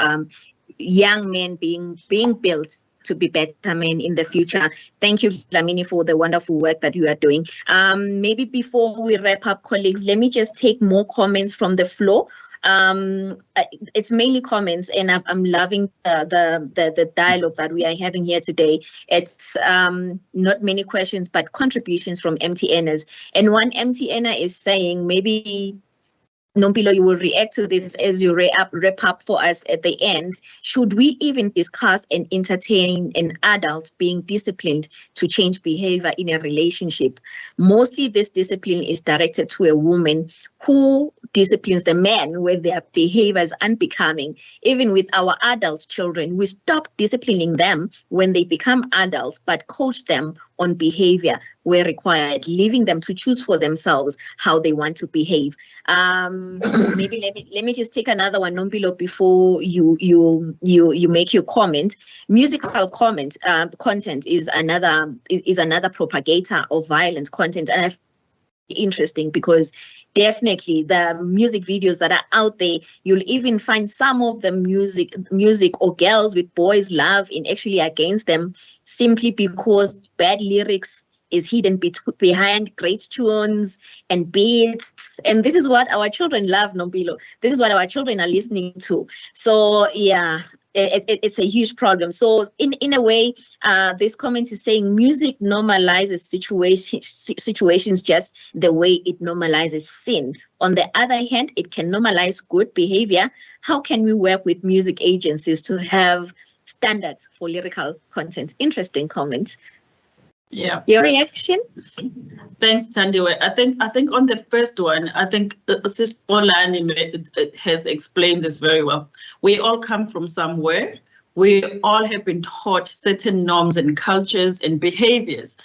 young men being built to be better men in the future. Thank you, Dlamini, for the wonderful work that you are doing. Maybe before we wrap up, colleagues, let me just take more comments from the floor. It's mainly comments, and I'm loving the dialogue that we are having here today. It's not many questions, but contributions from MTNers. And one MTNer is saying, maybe Nompilo, you will react to this as you wrap up for us at the end. Should we even discuss and entertain an adult being disciplined to change behavior in a relationship? Mostly this discipline is directed to a woman who disciplines the man where their behavior is unbecoming. Even with our adult children, we stop disciplining them when they become adults, but coach them on behavior where required, leaving them to choose for themselves how they want to behave. Maybe let me just take another one, Nompilo, before you make your comment. Musical content is another propagator of violent content, and I find it interesting because definitely the music videos that are out there, you'll even find some of the music or girls with boys love and actually against them simply because bad lyrics is hidden behind great tunes and beats. And this is what our children love, Nompilo. This is what our children are listening to. So yeah, it's a huge problem. So in a way, this comment is saying music normalizes situations just the way it normalizes sin. On the other hand, it can normalize good behavior. How can we work with music agencies to have standards for lyrical content? Interesting comment. Yeah. Your reaction? Thanks, Thandiwe. I think on the first one, I think Sister Olani has explained this very well. We all come from somewhere. We all have been taught certain norms and cultures and behaviors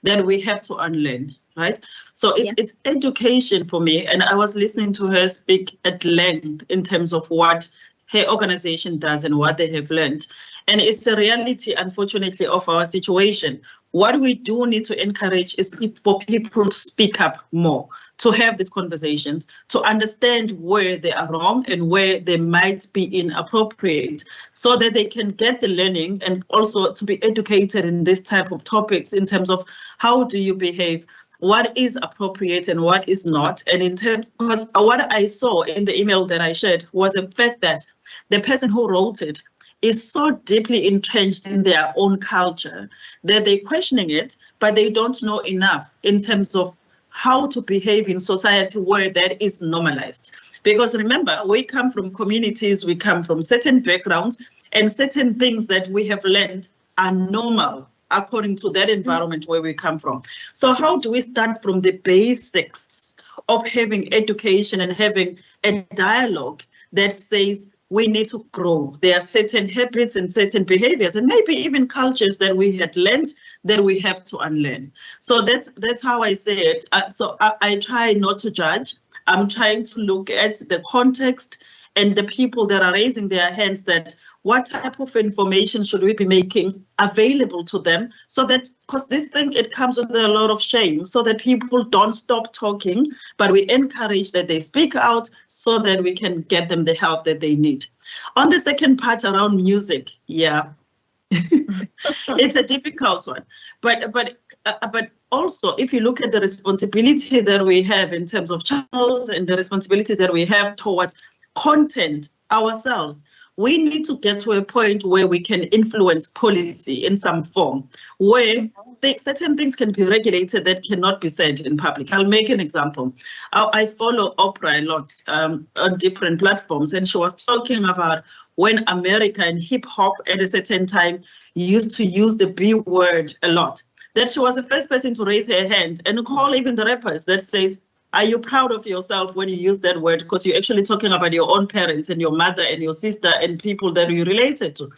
that we have to unlearn. right? So it's education for me. And I was listening to her speak at length in terms of what her organization does and what they have learned. And it's a reality, unfortunately, of our situation. What we do need to encourage is for people to speak up more, to have these conversations, to understand where they are wrong and where they might be inappropriate, so that they can get the learning and also to be educated in this type of topics in terms of how do you behave, what is appropriate and what is not. And in terms, because what I saw in the email that I shared was the fact that the person who wrote it is so deeply entrenched in their own culture that they're questioning it, but they don't know enough in terms of how to behave in society where that is normalized. Because remember, we come from communities, we come from certain backgrounds, and certain things that we have learned are normal according to that environment where we come from. So how do we start from the basics of having education and having a dialogue that says we need to grow? There are certain habits and certain behaviors and maybe even cultures that we had learned that we have to unlearn. So that's how I say it. So I try not to judge. I'm trying to look at the context and the people that are raising their hands, that what type of information should we be making available to them, so that, because this thing, it comes with a lot of shame, so that people don't stop talking, but we encourage that they speak out so that we can get them the help that they need. On the second part around music, it's a difficult one, but also if you look at the responsibility that we have in terms of channels and the responsibility that we have towards content ourselves, we need to get to a point where we can influence policy in some form, where certain things can be regulated that cannot be said in public. I'll make an example. I follow Oprah a lot on different platforms, and she was talking about when America and hip hop at a certain time used to use the B word a lot, that she was the first person to raise her hand and call even the rappers that says, are you proud of yourself when you use that word? Because you're actually talking about your own parents and your mother and your sister and people that you related to.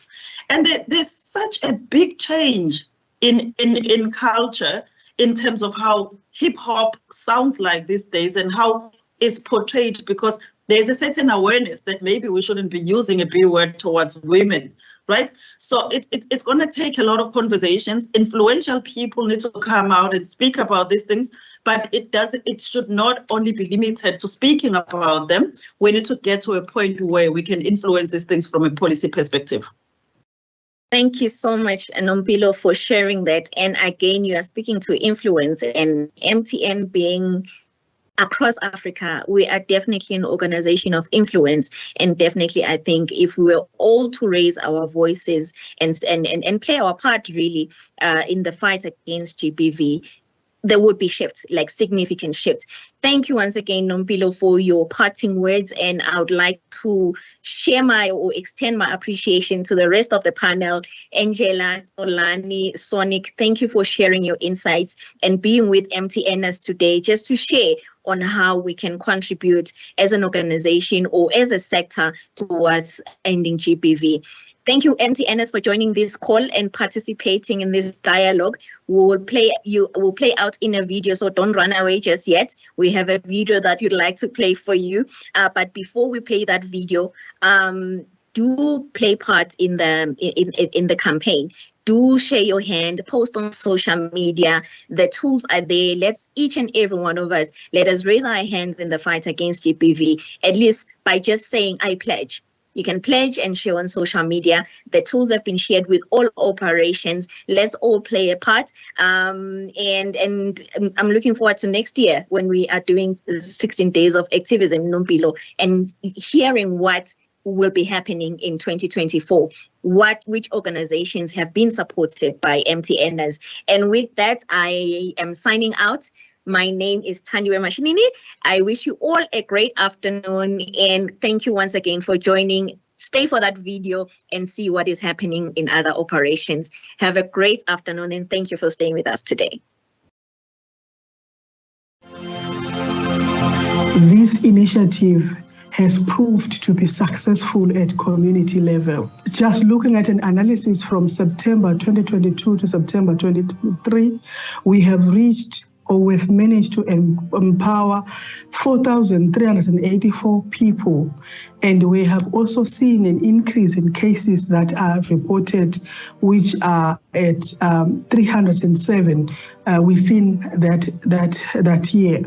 And there's such a big change in culture in terms of how hip hop sounds like these days and how it's portrayed, because there's a certain awareness that maybe we shouldn't be using a B word towards women, right? So it's going to take a lot of conversations. Influential people need to come out and speak about these things, but it should not only be limited to speaking about them. We need to get to a point where we can influence these things from a policy perspective. Thank you so much, Nompilo, for sharing that. And again, you are speaking to influence, and MTN being across Africa, we are definitely an organization of influence, and definitely I think if we were all to raise our voices and play our part really in the fight against GBV, there would be shifts, like significant shifts. Thank you once again, Nompilo, for your parting words, and I would like to share or extend my appreciation to the rest of the panel. Angela, Olani, Sonic, thank you for sharing your insights and being with MTNers today, just to share on how we can contribute as an organization or as a sector towards ending GBV. Thank you, MTNers, for joining this call and participating in this dialogue. We'll play out in a video, so don't run away just yet. We have a video that we'd like to play for you. But before we play that video, do play part in the campaign. Do share your hand, post on social media. The tools are there. Let's each and every one of us, let us raise our hands in the fight against GBV, at least by just saying, I pledge. You can pledge and share on social media. The tools have been shared with all operations. Let's all play a part. And I'm looking forward to next year when we are doing 16 days of activism, Nompilo, and hearing what will be happening in 2024, which organizations have been supported by MTNers. And with that, I am signing out. My name is Thandiwe Mashinini. I wish you all a great afternoon, and thank you once again for joining. Stay for that video and see what is happening in other operations. Have a great afternoon, and thank you for staying with us today. This initiative has proved to be successful at community level. Just looking at an analysis from September 2022 to September 2023, we have reached or we've managed to empower 4,384 people. And we have also seen an increase in cases that are reported, which are at 307 within that year.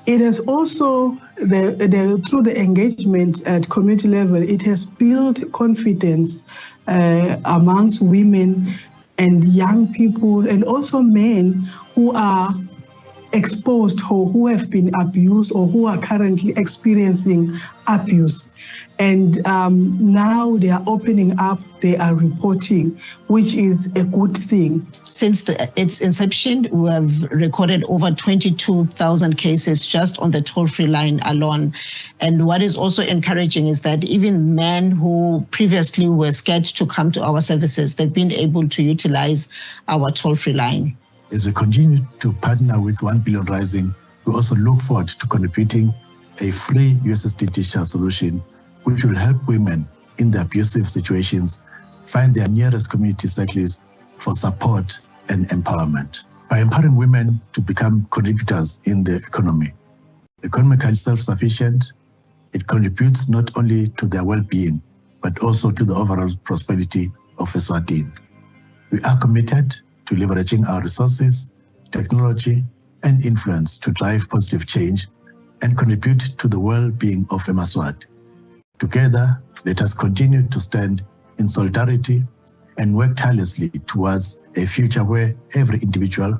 It has also, through the engagement at community level, it has built confidence amongst women and young people, and also men who are exposed or who have been abused or who are currently experiencing abuse. And now they are opening up, they are reporting, which is a good thing. Since its inception, we have recorded over 22,000 cases just on the toll-free line alone. And what is also encouraging is that even men who previously were scared to come to our services, they've been able to utilize our toll-free line. As we continue to partner with 1 Billion Rising, we also look forward to contributing a free USSD digital solution which will help women in the abusive situations find their nearest community cyclists for support and empowerment. By empowering women to become contributors in the economy, economically self-sufficient, it contributes not only to their well-being, but also to the overall prosperity of Eswatini. We are committed to leveraging our resources, technology, and influence to drive positive change and contribute to the well-being of Emaswat. Together, let us continue to stand in solidarity and work tirelessly towards a future where every individual,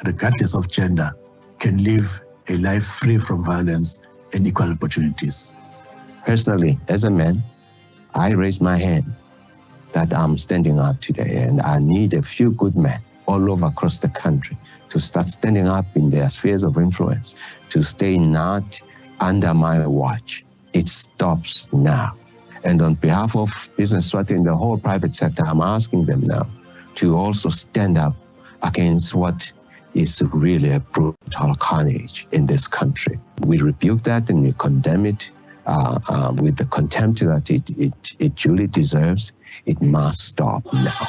regardless of gender, can live a life free from violence and equal opportunities. Personally, as a man, I raise my hand that I'm standing up today, and I need a few good men all over across the country to start standing up in their spheres of influence, to stay not under my watch. It stops now. And on behalf of Business Eswatini in the whole private sector, I'm asking them now to also stand up against what is really a brutal carnage in this country. We rebuke that and we condemn it with the contempt that it duly deserves. It must stop now.